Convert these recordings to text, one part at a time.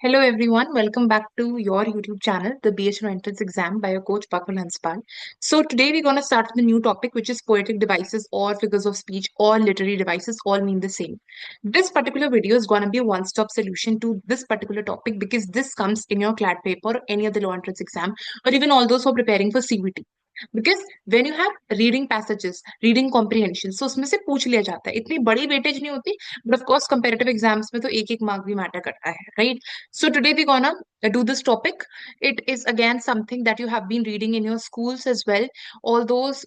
Hello everyone, welcome back to your YouTube channel, the BHO Entrance Exam by your coach Pakul Hanspal. So today we're going to start with a new topic which is poetic devices or figures of speech or literary devices all mean the same. This particular video is going to be a one-stop solution to this particular topic because this comes in your Clat paper or any other law entrance exam or even all those who are preparing for CVT. Because when you have reading passages reading comprehension so उसमें से पूछ लिया जाता है इतनी बड़ी weightage नहीं होती but of course comparative exams में तो एक एक मार्क भी मैटर करता है right so today we gonna do this topic. It is again something that you have been reading in your schools as well. All those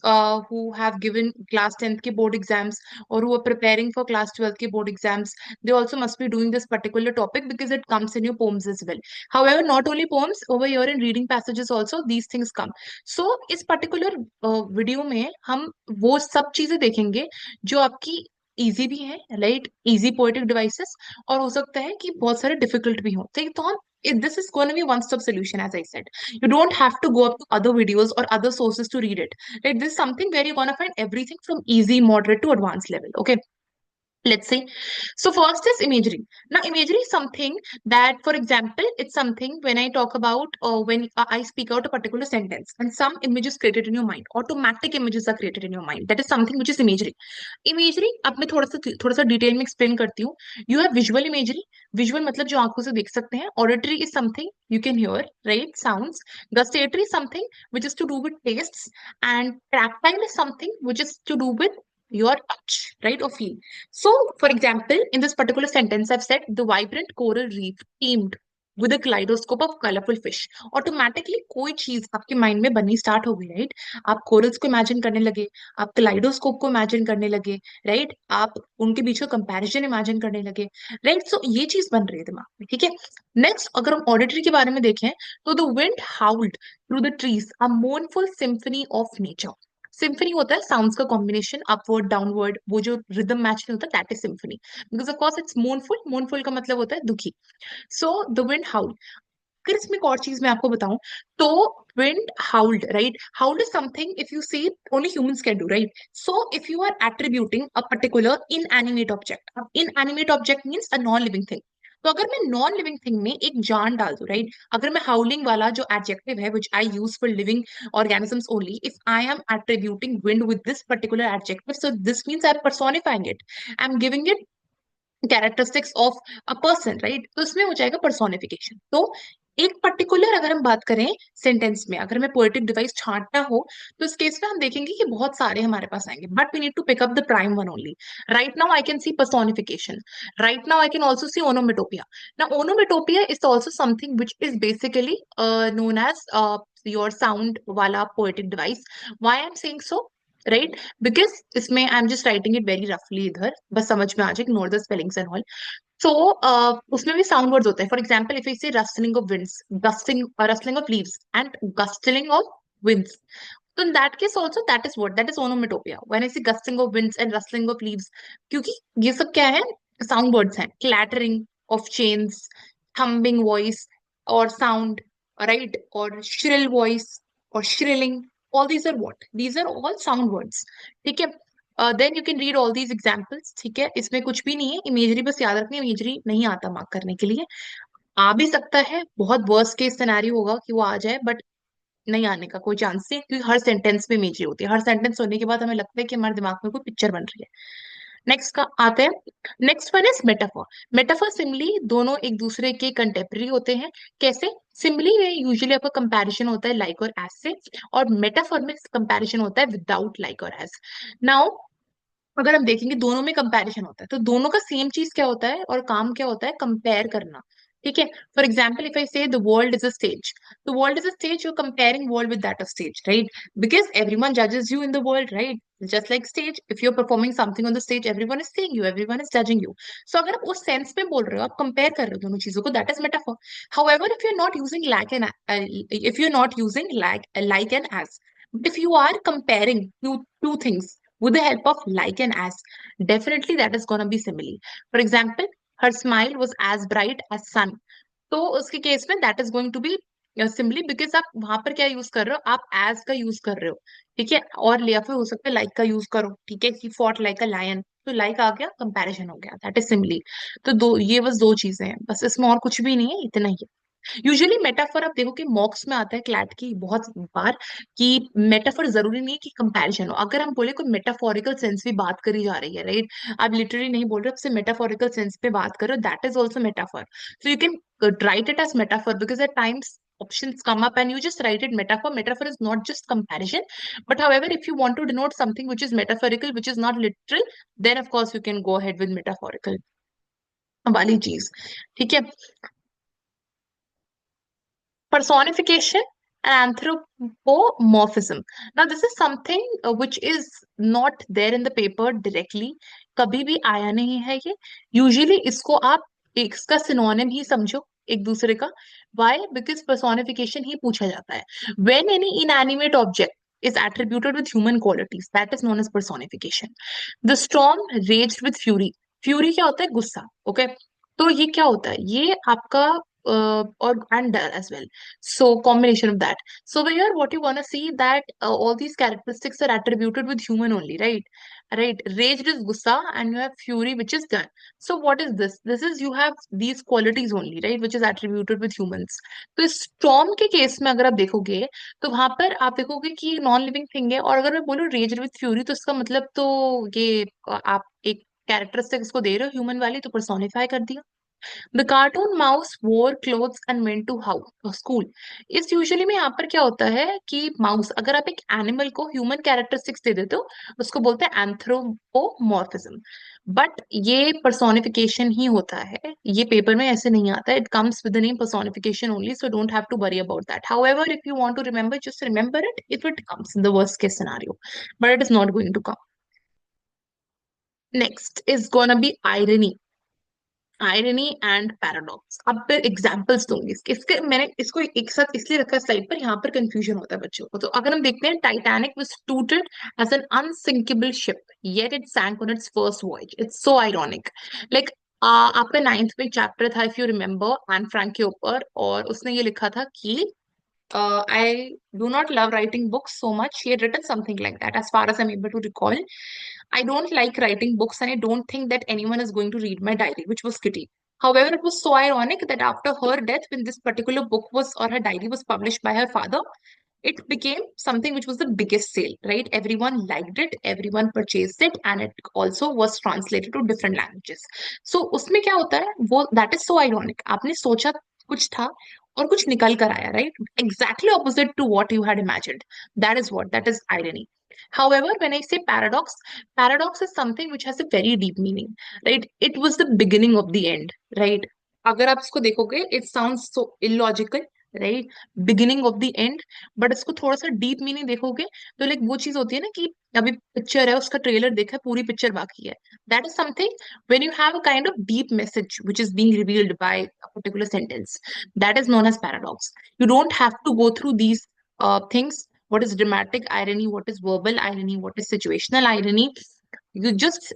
who have given class 10th ke board exams or who are preparing for class 12th ke board exams, they also must be doing this particular topic because it comes in your poems as well. However, not only poems, over here in reading passages also these things come. So इस particular video में हम वो सब चीजें देखेंगे जो आपकी easy भी है राइट इजी पोएटिक डिवाइसेस और हो सकता है कि बहुत सारे डिफिकल्ट भी हो तो हम this is going to be a one-stop solution, as I said. You don't have to go up to other videos or other sources to read it. Right? This is something where you're going to find everything from easy, moderate to advanced level. Okay. Let's see. So first is imagery. Now imagery is something that, for example, it's something when I talk about when I speak out a particular sentence and some images created in your mind, automatic images are created in your mind. That is something which is imagery. Imagery अब मैं थोड़ा सा detail में explain करती हूँ. You have visual imagery. Visual मतलब जो आंखों से देख सकते हैं. Auditory is something you can hear, right? Sounds. Gustatory is something which is to do with tastes, and tactile is something which is to do with your touch, right, or feel. So, for example, in this particular sentence, I've said the vibrant coral reef teemed with a kaleidoscope of colorful fish. Automatically कोई चीज आपके mind में बननी start हो गई right आप corals को imagine करने लगे आप कलाइडोस्कोप को इमेजिन करने लगे राइट आप उनके बीच का कंपैरिजन इमेजिन करने लगे राइट सो ये चीज बन रही है दिमाग में ठीक है नेक्स्ट अगर हम ऑडिटरी के बारे में देखें तो the wind howled through the trees a mournful symphony of nature. Symphony होता है साउंड्स का कॉम्बिनेशन अपवर्ड डाउनवर्ड वो जो रिदम मैच नहीं होता that is symphony because of course it's mournful का मतलब होता है दुखी सो द विंड हाउल अगर इसमें एक और चीज मैं आपको बताऊं तो wind howled right howled is something if you see only humans can do right so if you are attributing a particular inanimate object inanimate object means a non living thing तो अगर मैं नॉन लिविंग थिंग में एक जान डाल दूं right अगर मैं हाउलिंग वाला जो एडजेक्टिव है which I use for living organisms only if I am attributing wind with this particular adjective so this means I'm personifying it I'm giving it characteristics of a person right तो इसमें हो जाएगा personification तो एक particular अगर हम बात करें सेंटेंस में अगर मैं पोएटिक डिवाइस छांटना हो तो इस केस में हम देखेंगे कि बहुत सारे हमारे पास आएंगे but we need to pick up the prime one only right now I can see personification right now I can also see onomatopoeia now onomatopoeia is also something which is basically known as your sound वाला poetic device why I am saying so right because इसमें I am just writing it very रफली इधर बस समझ में आ जाए ignore the spellings and all so उसमें भी साउंड वर्ड्स होते हैं for example if I say rustling of winds gusting rustling of leaves and gustling of winds so in that case also that is onomatopoeia when I say gusting of winds and rustling of leaves क्योंकि ये सब क्या है sound words हैं clattering of chains thumping voice और sound right और shrill voice और shrilling all these are what these are all sound words ठीक है then you can read all these examples ठीक है इसमें कुछ भी नहीं है इमेजरी बस याद रखनी इमेजरी नहीं आता मार्क करने के लिए आ भी सकता है बहुत वर्स्ट केस सिनेरियो होगा कि वो आ जाए बट नहीं आने का कोई चांस नहीं क्योंकि हर सेंटेंस में इमेजरी होती है हर सेंटेंस होने के बाद हमें लगता है कि हमारे दिमाग में कोई पिक्चर बन रही है नेक्स्ट का आते हैं next one is metaphor metaphor simile दोनों एक दूसरे के कंटेम्पररी होते हैं कैसे सिमिली में यूजुअली आपका कंपैरिजन होता है लाइक और एज से और मेटाफर में कंपैरिजन होता है विदाउट लाइक और एज नाउ अगर हम देखेंगे दोनों में कंपैरिजन होता है तो दोनों का सेम चीज क्या होता है और काम क्या होता है कंपेयर करना ठीक है for example if I say the world is a stage the world is a stage you comparing world with that of stage right because everyone जजेस you in the world right just like stage if you're performing something on the stage everyone is seeing you everyone is judging you so अगर आप उस sense में बोल रहे हो आप compare कर रहे हो दोनों चीजों को that is metaphor however if you're not using like and if you're not using like and as but if you are comparing two things with the help of like and as definitely that is gonna be simile for example her smile was as bright as sun तो उसके case में that is going to be simply because आप वहां पर क्या use कर रहे हो आप एज का यूज कर रहे हो ठीक है और या फिर हो सकता है लाइक का यूज करो ठीक है he fought like a lion तो लाइक आ गया, कंपैरिजन हो गया, दैट इज सिमिली। तो दो, ये बस दो चीजें हैं, बस इसमें और कुछ भी नहीं है, इतना ही है। यूजुअली मेटाफर आप देखो कि मॉक्स में आता है क्लैट की बहुत बार, कि मेटाफर जरूरी नहीं है कि कंपैरिजन हो। अगर हम बोले कोई मेटाफोरिकल सेंस भी बात करी जा रही है, राइट, आप लिटरली नहीं बोल रहे, आपसे मेटाफोरिकल सेंस पे बात करो, that is also metaphor. So you can write it as metaphor because at times options come up and you just write it metaphor. Metaphor is not just comparison, but however if you want to denote something which is metaphorical, which is not literal, then of course you can go ahead with metaphorical वाली चीज। ठीक है। Personification and anthropomorphism. Now, this is something which is not there in the paper directly. कभी भी आया नहीं है ये। Usually इसको आप इसका synonym ही समझो एक दूसरे का। Why? Because personification ही पूछा जाता है। When any inanimate object is attributed with human qualities, that is known as personification. The storm raged with fury. Fury क्या होता है? गुस्सा। Okay? तो ये क्या होता है? ये आपका or and as well. So combination of that. So here what you wanna see that all these characteristics are attributed with human only, right? Right. Rage is gussa and you have fury, which is done. So what is this? This is you have these qualities only, right? Which is attributed with humans. तो इस storm के case में अगर आप देखोगे तो वहां पर आप देखोगे कि नॉन लिविंग थिंग है, और अगर मैं बोलूँ रेज विथ फ्यूरी तो इसका मतलब तो ये आप एक कैरेक्टरिस्टिक्स को दे रहे हो ह्यूमन वाली, तो पर्सोनिफाई कर दिया। The cartoon mouse wore clothes and went to how school. इस यूजुअली में यहाँ पर क्या होता है कि माउस, अगर आप एक एनिमल को ह्यूमन कैरेक्टरिस्टिक्स दे देते हो, उसको बोलते हैं एंथ्रोपोमॉर्फिज्म। बट ये पर्सोनिफिकेशन ही होता है, ये पेपर में ऐसे नहीं आता है। It comes with the name personification only, so don't have to worry about that. However if you want to remember, just remember it if it comes in the worst case scenario, but it is not going to come. Next is gonna be irony. Irony and paradox. अब फिर examples दूंगी इसके इसके मैंने इसको एक साथ इसलिए रखा स्लाइड पर, यहाँ पर कंफ्यूजन होता है बच्चों को। तो अगर हम देखते हैं, Titanic was touted as an unsinkable ship yet it sank on its first voyage. It's so ironic. Like आपका नाइन्थ में चैप्टर था if you remember, Anne Frank के ऊपर, और उसने ये लिखा था कि I do not love writing books so much. He had written something like that, as far as I'm able to recall. I don't like writing books, and I don't think that anyone is going to read my diary, which was Kitty. However, it was so ironic that after her death, when this particular book was, or her diary was published by her father, it became something which was the biggest sale, right? Everyone liked it, everyone purchased it, and it also was translated to different languages. So उसमें क्या होता है वो, that is so ironic. आपने सोचा कुछ था और कुछ निकल कर आया, right? Exactly opposite to what you had imagined. That is irony. However, when I say paradox, paradox is something which has a very deep meaning, right? It was the beginning of the end, right? अगर आप इसको देखोगे, it sounds so illogical, right, beginning of the end. But इसको थोड़ा सा deep meaning देखोगे तो like वो चीज होती है ना कि अभी पिक्चर है, उसका ट्रेलर देखा है, पूरी पिक्चर बाकी है। That is something when you have a kind of deep message which is being revealed by a particular sentence, that is known as paradox. You don't have to go through these things, what is dramatic irony, what is verbal irony, what is situational irony. You just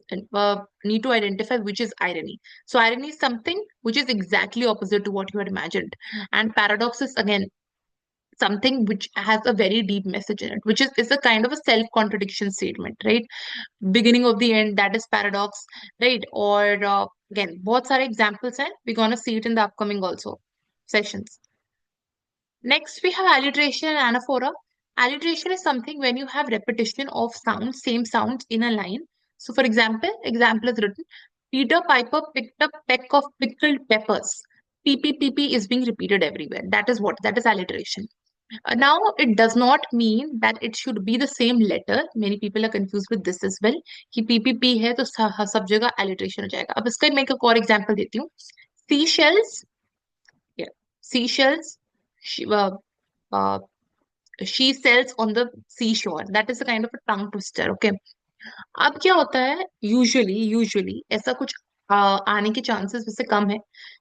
need to identify which is irony. So irony is something which is exactly opposite to what you had imagined, and paradox is again something which has a very deep message in it, which is a kind of a self contradiction statement, right? Beginning of the end, that is paradox, right? Or again बहुत सारे examples हैं, we're gonna see it in the upcoming also sessions. Next, we have alliteration and anaphora. Alliteration is something when you have repetition of sounds, same sounds in a line. So, for example is written, Peter Piper picked up peck of pickled peppers. PP is being repeated everywhere. That is alliteration. Now, it does not mean that it should be the same letter. Many people are confused with this as well. कि PPP है तो सब जगह alliteration हो जाएगा। अब इसका मैं एक और example देती हूँ। Seashells, yeah, seashells, uh, uh, she sells on the seashore. That is a kind of a tongue twister. Okay. अब क्या होता है, यूजुअली ऐसा कुछ आने के चांसेस वैसे कम है।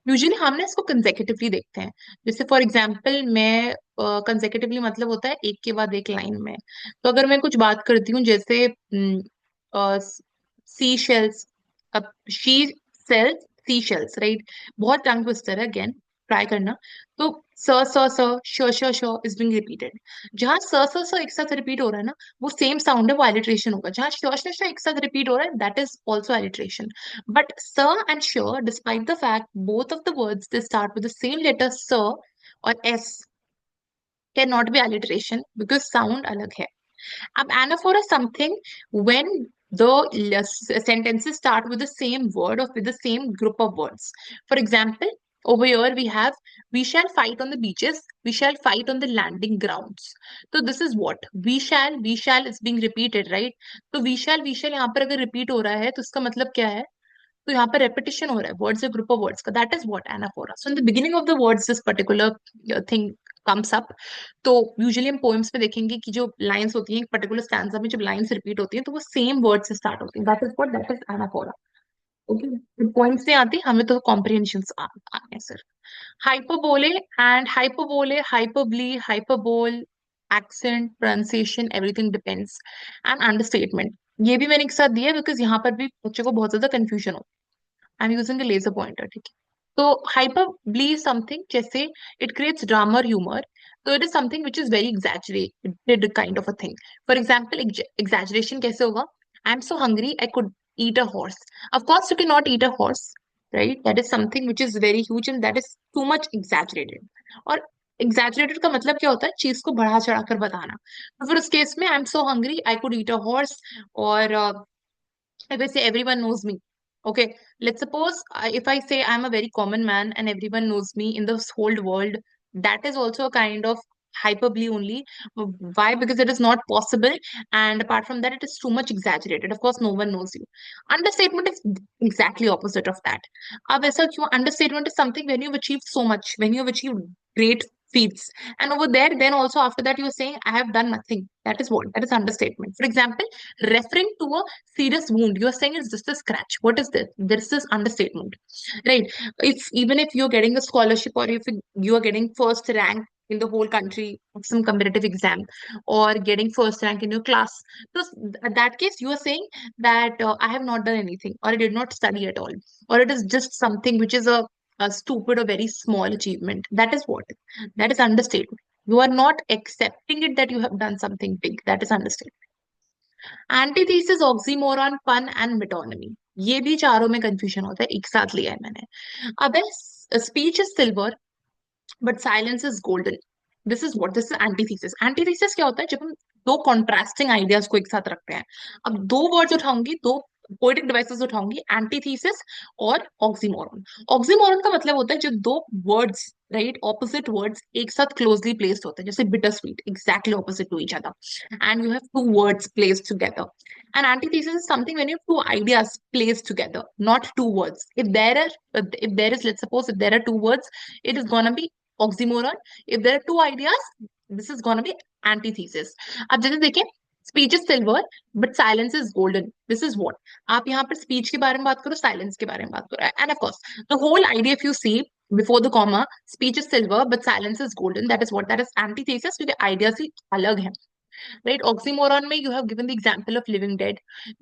यूजुअली हम ना इसको कंसेक्यूटिवली देखते हैं। जैसे फॉर एग्जांपल मैं कंसेक्यूटिवली मतलब होता है एक के बाद एक लाइन में। तो अगर मैं कुछ बात करती हूँ जैसे सी शेल्स, अब she sales sea shells, right, बहुत टंग ट्विस्टर है अगेन। ट्राई करना। तो स इज बिंग रिपीटेड। जहाँ स एक साथ रिपीट हो रहा है ना, वो सेम साउंड है, वो एलिट्रेशन होगा। जहाँ श एक साथ रिपीट हो रहा है, that is also alliteration. But स एंड श, despite the fact both of the words they start with the same letter स और S, can not be alliteration because sound अलग है। अब anaphora is something when the sentences start with the same word or with the same group of words. For example, over here we have, we shall fight on the beaches, we shall fight on the landing grounds. So this is what we shall is being repeated, right? तो we shall यहाँ पर अगर repeat हो रहा है तो इसका मतलब क्या है? तो यहाँ पर repetition हो रहा है words, a group of words का, that is what anaphora. So in the beginning of the words this particular thing comes up. तो यूजुअली हम पोएम्स में देखेंगे कि जो लाइंस होती हैं एक पर्टिकुलर स्टैंजा में, जब लाइंस रिपीट होती हैं तो वो सेम वर्ड से स्टार्ट होती हैं, that is anaphora. Okay, points नहीं आती हमें, तो कॉम्प्रिहेंशन आते हैं sir. Hyperbole and hyperbole, hyperbole, hyperbole, accent, pronunciation, everything depends. And understatement, ये भी मैंने एक साथ दिया बिकॉज यहाँ पर भी बच्चे को बहुत ज्यादा कंफ्यूजन हो। I am using a laser pointer, ठीक है। तो hyperbole is something जैसे it creates drama or humor, तो it is something which is very exaggerated kind of a thing. For example, exaggeration कैसे होगा? I'm so hungry I could eat a horse. Of course you cannot eat a horse, right? That is something which is very huge and that is too much exaggerated. और exaggerated का मतलब क्या होता है? चीज को बढ़ा चढ़ा कर बताना। तो फिर उस केस में I'm so hungry I could eat a horse, और if I say everyone knows me, okay, let's suppose if I say I'm a very common man and everyone knows me in this whole world, that is also a kind of hyperbole only. Why? Because it is not possible, and apart from that, it is too much exaggerated. Of course, no one knows you. Understatement is exactly opposite of that. अब ऐसा क्यों? Understatement is something when you've achieved so much, when you've achieved great feats, and over there, then also after that, you are saying, I have done nothing. That is what? That is understatement. For example, referring to a serious wound, you are saying it's just a scratch. What is this? This is understatement, right? If even if you're getting a scholarship, or if you are getting first rank in the whole country of some competitive exam, or getting first rank in your class, so in that case you are saying that I have not done anything, or I did not study at all, or it is just something which is a stupid or very small achievement. That is what? That is understatement. You are not accepting it that you have done something big. That is understatement. Antithesis, oxymoron, पन and metonymy, ये भी चारों में confusion होता है, एक साथ लिया है मैंने। अब speech is silver but silence is golden. This is what, this is antithesis. Antithesis क्या होता है? जब हम दो कॉन्ट्रास्टिंग आइडियाज को एक साथ रखते हैं। अब दो वर्ड्स उठाऊंगी, दो पोएटिक डिवाइसेस उठाऊंगी, एंटीथीसिस और ऑक्सीमोरॉन। ऑक्सीमोरॉन का मतलब होता है जब दो वर्ड्स, राइट, ऑपोजिट वर्ड्स एक साथ क्लोजली प्लेस्ड होते हैं, जैसे bitter sweet, exactly opposite to each other, and you have two words placed together. And antithesis is something when you have two ideas placed together, not two words. If there is, let's suppose, if there are two words, it is gonna be oxymoron. If there are two ideas, this is gonna be antithesis. अब जैसे देखें, speech is silver but silence is golden. This is what, आप यहाँ पर speech के बारे में बात करो, साइलेंस के बारे में बात करो, and of course the whole idea if you see before the comma, speech is silver but silence is golden, that is what, that is antithesis, क्योंकि आइडियाज ही अलग है, right? Oxymoron में you have given the example of living dead.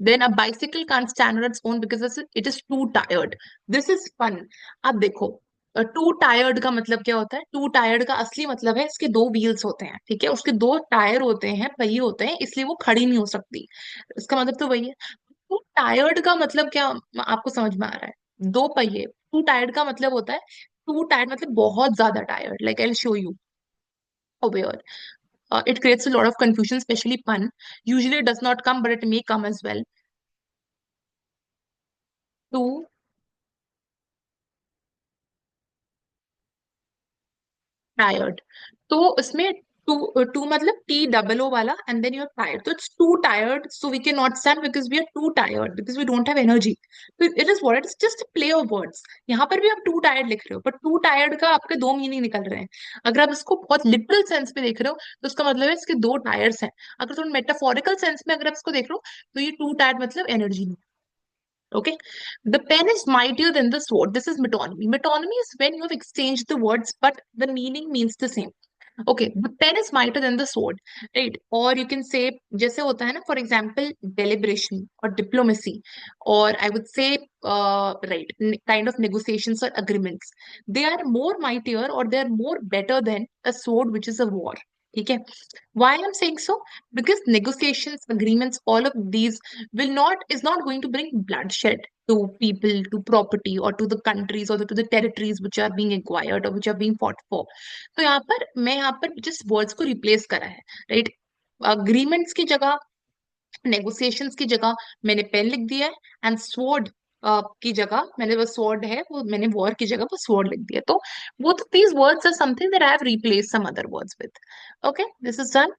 Then a bicycle can't stand on its own because it is too tired. This is fun. अब देखो, to tired का मतलब क्या होता है? टू टायर्ड का असली मतलब है इसके दो व्हील्स होते हैं, ठीक है, उसके दो टायर होते हैं, पहिए होते हैं, इसलिए वो खड़ी नहीं हो सकती। इसका मतलब तो वही है। टू टायर्ड का मतलब क्या आपको समझ में आ रहा है? दो पहिए, टू टायर्ड का मतलब होता है, टू टायर्ड मतलब बहुत ज्यादा tired, like I will show you over. It creates a lot of confusion, especially pun. Usually it does not come, but it may come as well. Too tired. तो इसमें to मतलब TOO वाला, and then you're tired. So it's too tired, so we cannot stand because we are too tired, because we don't have energy. So it is what? It's just a play of words. यहाँ पर भी आप too tired लिख रहे हो, but too tired का आपके दो मीनिंग निकल रहे हैं। अगर आप इसको बहुत लिटरल सेंस में देख रहे हो तो उसका मतलब है इसके दो टायर्स हैं। अगर तुम मेटाफोरिकल सेंस में अगर आप इसको देख रहे हो तो ये टू टायर्ड मतलब एनर्जी नहीं। Okay, the pen is mightier than the sword. This is metonymy. Metonymy is when you have exchanged the words, but the meaning means the same. Okay, the pen is mightier than the sword, right? और you can say, जैसे होता है ना, for example deliberation और diplomacy, और I would say right, kind of negotiations और agreements, they are more mightier और they are more better than a sword which is a war. ठीक है. Why I'm saying so? Because negotiations, agreements, all of these will not is not going to bring bloodshed to people, to property, or to the countries, or to the territories which are being acquired or which are being fought for. तो यहाँ पर मैं यहाँ पर जिस words को replace करा है, राइट, अग्रीमेंट्स की जगह, नेगोशिएशंस की जगह मैंने पेन लिख दिया है, एंड स्वॉर्ड की जगह मैंने, वो स्वॉर्ड है वो मैंने वॉर की जगह वो स्वॉर्ड लिख दिया. तो वो तो these words are something that I have replace some other words with. Okay, this is done.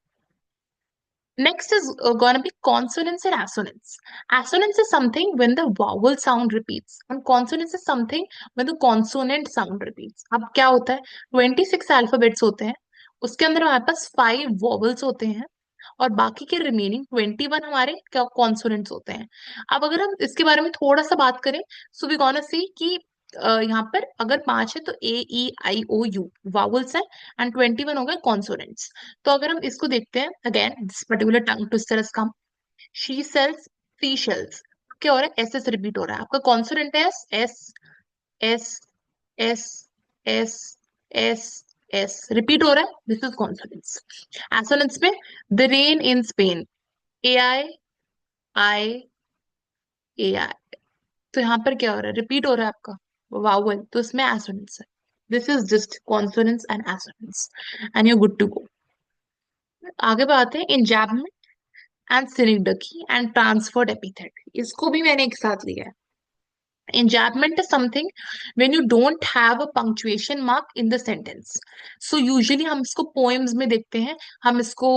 Next is gonna be consonants and assonants. Assonance is something when the vowel sound repeats, and consonants is something when the consonant sound repeats. अब क्या होता है, 26 alphabets होते हैं, उसके अंदर हमारे पास 5 vowels होते हैं, और बाकी के रिमेनिंग 21 हमारे क्या कॉन्सोनेंट्स होते हैं. अब अगर हम इसके बारे में थोड़ा सा बात करें, सो वी गोना सी कि यहाँ पर अगर 5 है तो A E I O U vowels है, एंड 21 हो गए कॉन्सोनेंट्स. तो अगर हम इसको देखते हैं, again this particular tongue twister is come. She sales, sea shells, क्या हो रहा है, एस एस रिपीट हो रहा है. आपका कॉन्सोनेंट है S S S S S S S repeat हो रहा है, दिस इज कॉन्सोनेंट्स. एसोनेंट्स में the rain in Spain, AI I AI. तो यहाँ पर क्या हो रहा है, रिपीट हो रहा है आपका वावल, तो इसमें एसोनेंट्स है. This is just consonance and assonance, and you good to go. आगे बढ़ाते हैं. Enjambment and synecdoche and transferred epithet, इसको भी मैंने एक साथ लिया है. Enjambment is something when you don't have a punctuation mark in the sentence. So usually हम इसको poems में देखते हैं, हम इसको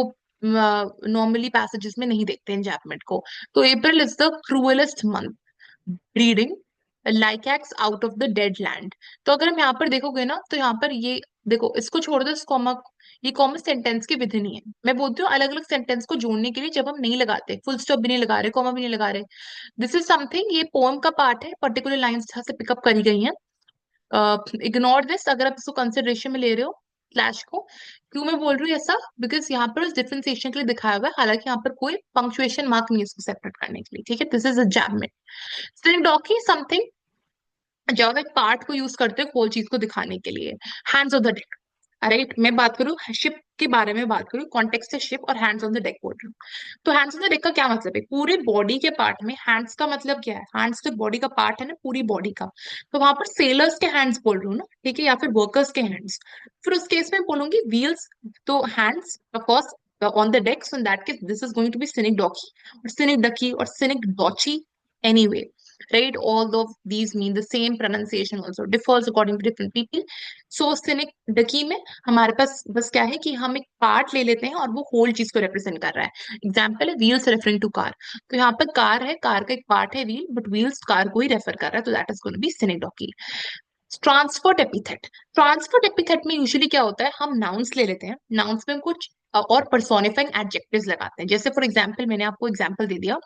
normally passages में नहीं देखते enjambment को. तो April is the cruelest month. Breeding lycacs out of the dead land. तो अगर हम यहाँ पर देखोगे ना, तो यहाँ पर ये देखो, इसको छोड़ दो, इस कॉमा, ये कॉमा सेंटेंस की विधि नहीं है. मैं बोलती हूँ अलग अलग सेंटेंस को जोड़ने के लिए जब हम नहीं लगाते, फुल स्टॉप भी नहीं लगा रहे, कॉमा भी नहीं लगा रहे, दिस इज समथिंग, ये पोएम का पार्ट है, पर्टिकुलर लाइंस जहाँ से पिकअप करी गई हैं. इग्नोर दिस अगर आप इसको कंसिडरेशन में ले रहे हो, स्लैश को. क्यों मैं बोल रही हूँ ऐसा, बिकॉज यहाँ पर उस डिफरेंशिएशन के लिए दिखाया हुआ है, हालांकि यहाँ पर कोई पंक्चुएशन मार्क नहीं है इसको सेपरेट करने के लिए. ठीक है, दिस इज अ जैबमेंट. सिनोडॉकी समथिंग जब आप एक पार्ट को यूज करते हो होल चीज को दिखाने के लिए. Hands of the deck, right, मैं बात करूँ शिप के बारे में, बात करूँ कॉन्टेक्स्ट है शिप, और हैंड्स ऑन द डेक बोल रही हूँ. तो हैंड्स ऑन द डेक का क्या मतलब है, पूरे बॉडी के पार्ट में हैंड्स का मतलब क्या है, हैंड्स तो बॉडी का पार्ट है ना, पूरी बॉडी का. तो वहां पर सेलर्स के हैंड्स बोल रही हूँ ना, ठीक है, या फिर वर्कर्स के हैंड्स. फिर उस केस में बोलूंगी व्हील्स, तो hands of course on the deck. So in that case this is going to be synecdoche और सिनिक डकी और synecdoche anyway, right? All of these mean the same, pronunciation also differs according to different people. So cynic डकी में हमारे पास बस क्या है कि हम एक पार्ट ले लेते हैं और वो होल चीज को रिप्रेजेंट कर रहा है. एग्जाम्पल है व्हील्स रेफरिंग टू कार, तो यहाँ पर कार है, कार का एक पार्ट है व्हील, बट व्हील्स कार को ही रेफर कर रहा है, तो that is going to be synecdoche. Transport epithet. Transport epithet में यूजुअली क्या होता है, हम नाउन्स ले लेते हैं, नाउन्स में हम कुछ और पर्सोनिफाइंग एडजेक्टिव्स लगाते हैं. जैसे फॉर एग्जाम्पल मैंने आपको एग्जाम्पल दे दिया,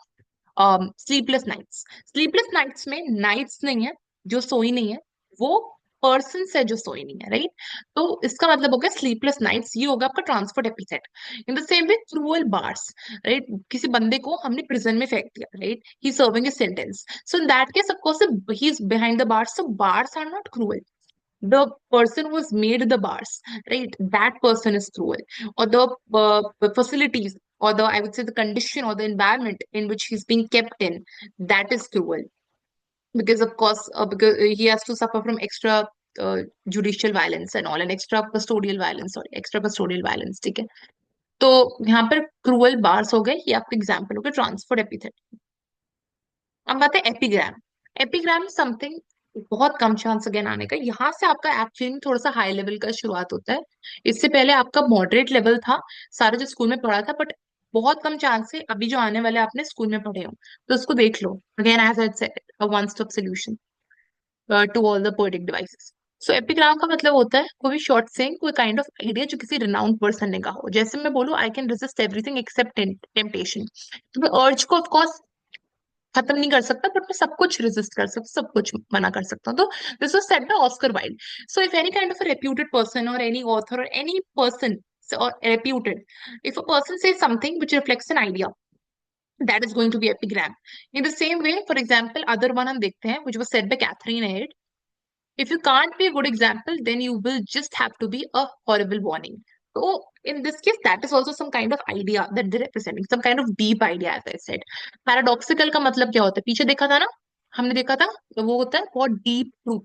स्लीपलेस नाइट्स. स्लीपलेस नाइट्स में नाइट्स नहीं है जो सोई नहीं है, वो पर्सन है जो सोई नहीं है, राइट? तो इसका मतलब हो गया स्लीपलेस नाइट्स, ये होगा आपका transport epithet. In the same way cruel bars, right, किसी बंदे को हमने प्रिजन में फेंक दिया, right, he serving a sentence, so in that case of course he is behind the bars, so bars are not cruel. The person who has made the bars, right, that person is cruel. Or the facilities, or the, I would say, the condition or the environment in which he's being kept in, that is cruel. Because of course, because he has to suffer from extra judicial violence and all, and extra custodial violence, sorry, extra custodial violence. ठीक है, तो यहाँ पर cruel bars हो गए, ये आपका example हो गया ट्रांसफर एपिथेट. अब बात है एपिग्राम. एपिग्राम समथिंग बहुत कम चांस अगेन आने का, यहाँ से आपका एक्चुअली थोड़ा सा हाई लेवल का शुरुआत होता है. इससे पहले आपका मॉडरेट लेवल था, सारे जो स्कूल में पढ़ा था, बट बहुत कम चांस है अभी जो आने वाले आपने स्कूल में पढ़े हो, तो उसको देख लो. Again as I said, a one stop solution to all the poetic devices. So epigram का मतलब होता है कोई भी शॉर्ट सेइंग, कोई काइंड ऑफ आइडिया जो किसी रिनाउंड पर्सन ने कहा हो. जैसे मैं बोलूँ I can resist everything except temptation, तो मैं अर्ज को ऑफकोर्स खत्म नहीं कर सकता, बट मैं सब कुछ रेजिस्ट कर सकता, सब कुछ मना कर सकता हूँ। तो this was said bye Oscar Wilde. So if any kind of a reputed person और एनी ऑथर और any person or reputed, if a person says something which reflects an idea, that is going to be epigram. In the same way, for example, other one हम देखते हैं, which was said by Catherine Aid. If you can't be a good example, then you will just have to be a horrible warning. So in this case, that is also some kind of idea that they're representing, some kind of deep idea, as I said. Paradoxical का मतलब क्या होता है? पीछे देखा था ना, हमने देखा था, तो वो होता है बहुत deep truth.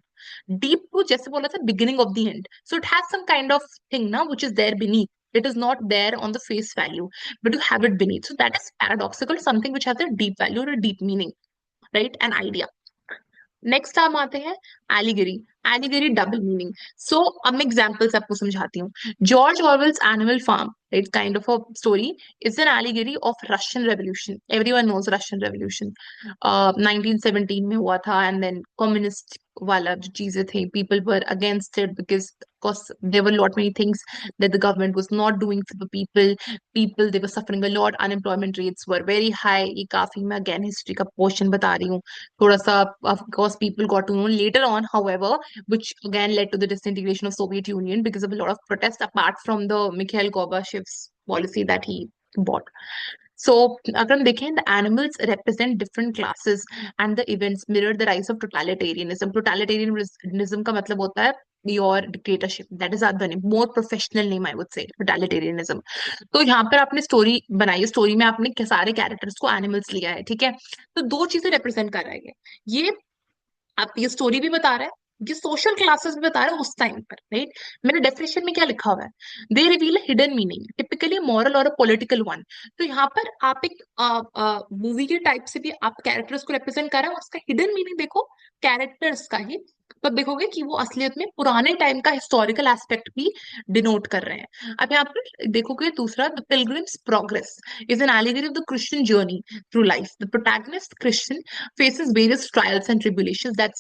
Deep truth जैसे बोला था, beginning of the end. So it has some kind of thing now which is there beneath. It is not there on the face value, but you have it beneath. So that is paradoxical, something which has a deep value or a deep meaning, right? An idea. Next हम आते हैं allegory. Allegory double meaning. So अब मैं examples आपको समझाती हूँ. George Orwell's Animal Farm, it's kind of a story, is an allegory of Russian Revolution. Everyone knows Russian Revolution 1917 में हुआ था, एंड देन कम्युनिस्ट वाला जो चीजें थी, people were against it because there were lot many things that the government was not doing for the people they were suffering a lot, unemployment rates were very high. ये काफी मैं again history का portion बता रही हूँ थोड़ा सा. Of course people got to know later on, however, which again led to the disintegration of Soviet Union because of a lot of protests apart from the Mikhail Gorbachev's policy that he bought. So अगर हम देखें, the animals represent different classes and the events mirror the rise of totalitarianism. Totalitarianism का मतलब होता है your dictatorship. That is the name, more professional name I would say, totalitarianism. तो यहाँ पर आपने स्टोरी बनाई है, स्टोरी में आपने सारे कैरेक्टर्स को एनिमल्स लिया है, ठीक है. तो दो चीजें रिप्रेजेंट कर रहा है ये आप ये स्टोरी भी बता रहा है, ये सोशल क्लासेस भी बता रहा है उस टाइम पर, राइट. मेरे डेफिनेशन में क्या लिखा हुआ है? They reveal hidden meaning, typically moral और पॉलिटिकल वन. तो यहाँ पर आप एक मूवी के टाइप से भी आप कैरेक्टर्स को रिप्रेजेंट कर रहे हैं, उसका हिडन मीनिंग देखो कैरेक्टर्स का ही, तो देखोगे कि वो असलियत में पुराने टाइम का हिस्टोरिकल एस्पेक्ट भी डिनोट कर रहे हैं. अब यहाँ पर देखोगे दूसरा, the pilgrims progress is an allegory of the Christian journey through life. The protagonist Christian faces various trials and tribulations that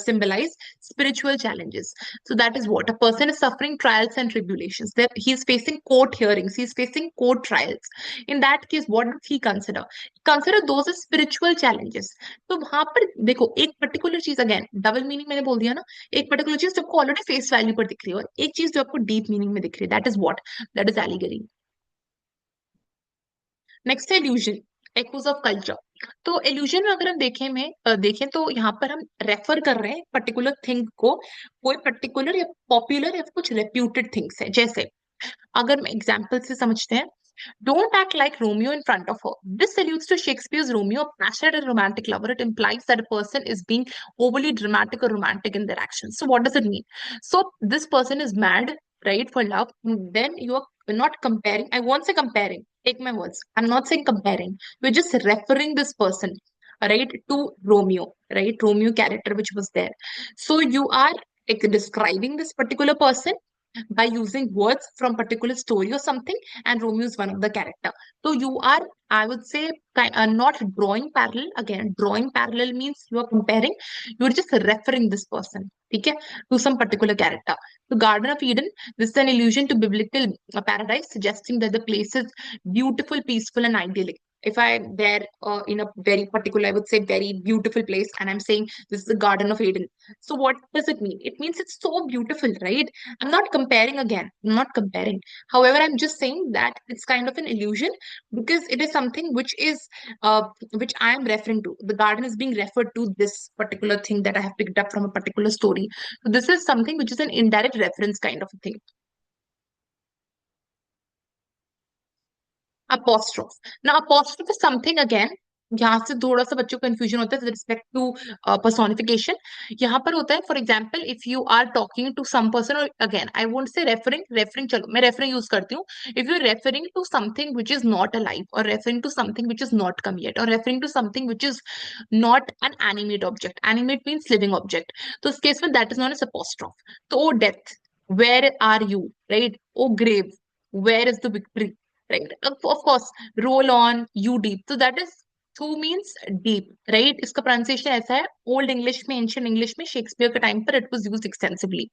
symbolize spiritual challenges. So that is what a person is suffering, trials and tribulations. That he is facing court hearings, he is facing court trials. In that case, what does he consider? Consider those as spiritual challenges. तो वहां पर देखो एक particular चीज, again double meaning मैंने बोल दिया ना, एक पर्टिकुलर चीज जो आपको ऑलरेडी फेस वैल्यू पर दिख रही है और एक चीज जो आपको डीप मीनिंग में दिख रही है, that is what, that is allegory. Next है इल्यूजन, एक्यूज ऑफ कल्चर. तो इल्यूजन में अगर हम देखें तो यहाँ पर हम रेफर कर रहे हैं पर्टिकुलर थिंग को, कोई पर्टिकुलर या पॉपुलर या कुछ रेप्यूटेड थिंग्स है. जैसे अगर हम एग्जाम्पल से समझते हैं, don't act like Romeo in front of her. This alludes to Shakespeare's Romeo, a passionate and romantic lover. It implies that a person is being overly dramatic or romantic in their actions. So what does it mean? So this person is mad, right, for love. Then you are not comparing. I won't say comparing. Take my words. I'm not saying comparing. You're just referring this person, right, to Romeo, right? Romeo character which was there. So you are like, describing this particular person by using words from particular story or something, and Romeo is one of the character. So you are, I would say, not drawing parallel. Again, drawing parallel means you are comparing, you are just referring this person, okay, to some particular character. The Garden of Eden, this is an allusion to biblical paradise, suggesting that the place is beautiful, peaceful, and idyllic. If I'm there in a very particular, I would say, very beautiful place, and I'm saying this is the Garden of Eden. So what does it mean? It means it's so beautiful, right? I'm not comparing again. I'm not comparing. However, I'm just saying that it's kind of an illusion because it is something which I am referring to. The garden is being referred to this particular thing that I have picked up from a particular story. So this is something which is an indirect reference kind of a thing. Apostrophe. Now, apostrophe is something again. यहाँ से थोड़ा सा बच्चों को confusion होता है with respect to personification. यहाँ पर होता है, for example, if you are talking to some person, और again I won't say referring, चलो मैं रेफरिंग यूज करती हूँ. If you referring to something which is not alive, और referring to something which is not come yet, और referring to something which is not an animate object. Animate means living object. तो इस case में that is not S apostrophe. तो O death, where are you, right. O grave, where is the victory, right? Of course, roll on, you deep. So that is to means deep, right? इसका pronunciation ऐसा है. Old English में, ancient English में, Shakespeare के time पर it was used extensively.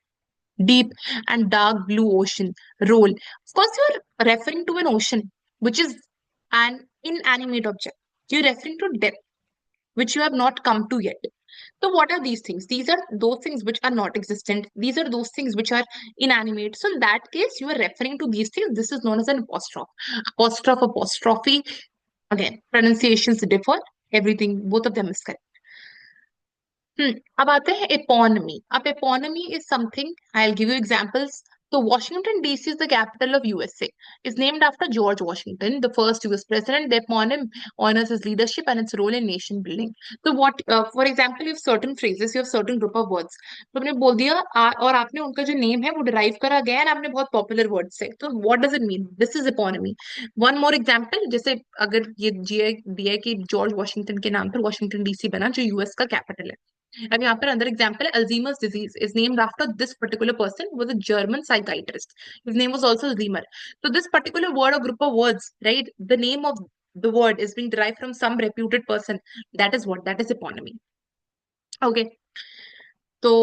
Deep and dark blue ocean, roll. Of course, you're referring to an ocean, which is an inanimate object. You're referring to depth. which you have not come to yet. So what are these things? These are those things which are not existent. These are those things which are inanimate. So in that case, you are referring to these things. This is known as an apostrophe. Apostrophe, apostrophe. Again, pronunciations differ. Everything, both of them is correct. अब आते हैं eponymy. अब eponymy is something, I'll give you examples. So Washington DC is the capital of USA. It's named after George Washington, the first US president. The eponym honors his leadership and its role in nation building. So what, for example, you have certain phrases, you have certain group of words. तो आपने बोल दिया और आपने उनका जो name है वो डिराइव करा गया है आपने बहुत पॉपुलर वर्ड से. तो what does it mean? This is eponymy. One more example, जैसे अगर ये दिया है कि जॉर्ज वॉशिंगटन के नाम पर वॉशिंगटन डीसी बना जो यूएस का कैपिटल है. अब यहाँ पर अंदर एग्जाम्पल है Alzheimer's disease is named after this particular person who was a German psychiatrist. His name was also Alzheimer. So this particular word or group of words, right? The name of the word is being derived from some reputed person. That is what? That is eponymy. Okay. तो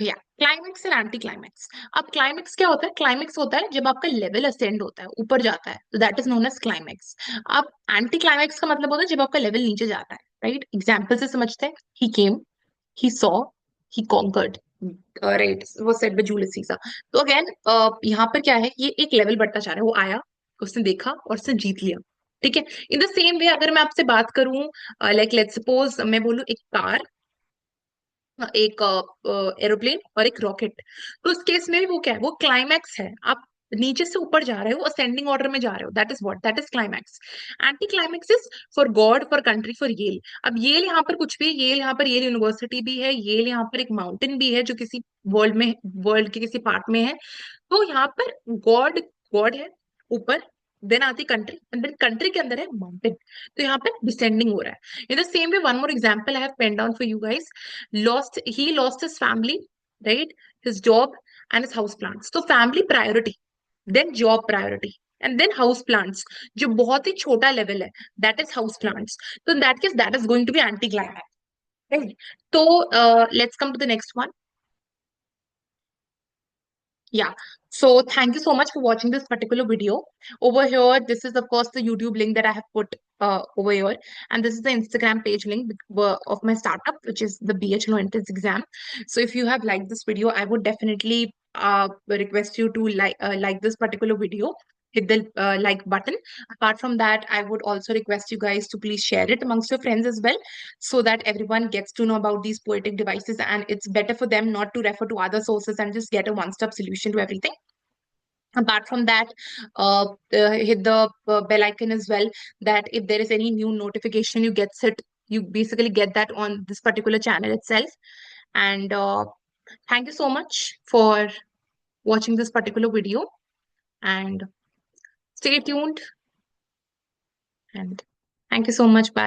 या climax and anti climax. अब climax क्या होता है? Climax होता है जब आपका लेवल असेंड होता है, ऊपर जाता है, तो that is known as climax. अब एंटी क्लाइमेक्स का मतलब होता है जब आपका लेवल नीचे जाता है, राइट? एग्जाम्पल से समझते हैं. ही केम, he saw, he conquered. Right, वो सेड बाय जूलियस सीजर. तो अगेन यहाँ पर क्या है, ये एक लेवल बढ़ता जा रहा है. वो आया, उसने देखा और उसने जीत लिया. ठीक है. इन द सेम वे अगर मैं आपसे बात करूं, लाइक लेट्स सपोज मैं बोलूं एक कार, एक एरोप्लेन और एक रॉकेट, तो उस केस में भी वो क्या है? वो क्लाइमैक्स है. आप नीचे से ऊपर जा रहे हो, असेंडिंग ऑर्डर में जा रहे हो. That is what? That is climax. Anti climax is for God, for country, for Yale. अब येल यहाँ पर कुछ भी, येल यहाँ पर येल यूनिवर्सिटी भी है, येल यहाँ पर एक माउंटेन भी है जो किसी वर्ल्ड में, वर्ल्ड के किसी पार्ट में है. तो यहाँ पर गॉड, गॉड है ऊपर, देन आती कंट्री, एंड देन कंट्री के अंदर है माउंटेन. तो यहाँ पे डिसेंडिंग हो रहा है. In the same way one more example I have pen down for you guys. He lost his family, right? His job and his house plants. So family priority, then job priority, and then house plants, जो बहुत ही छोटा level है, that is house plants. So in that case, that is going to be anti-climax, right? So let's come to the next one. Yeah. So thank you so much for watching this particular video. Over here, this is of course the YouTube link that I have put over here. And this is the Instagram page link of my startup, which is the BHLO entrance exam. So if you have liked this video, I would definitely request you to like this particular video. Hit the like button. Apart from that, I would also request you guys to please share it amongst your friends as well, so that everyone gets to know about these poetic devices, and it's better for them not to refer to other sources and just get a one-stop solution to everything. Apart from that, hit the bell icon as well, that if there is any new notification you basically get that on this particular channel itself. And thank you so much for watching this particular video, and stay tuned, and thank you so much. Bye.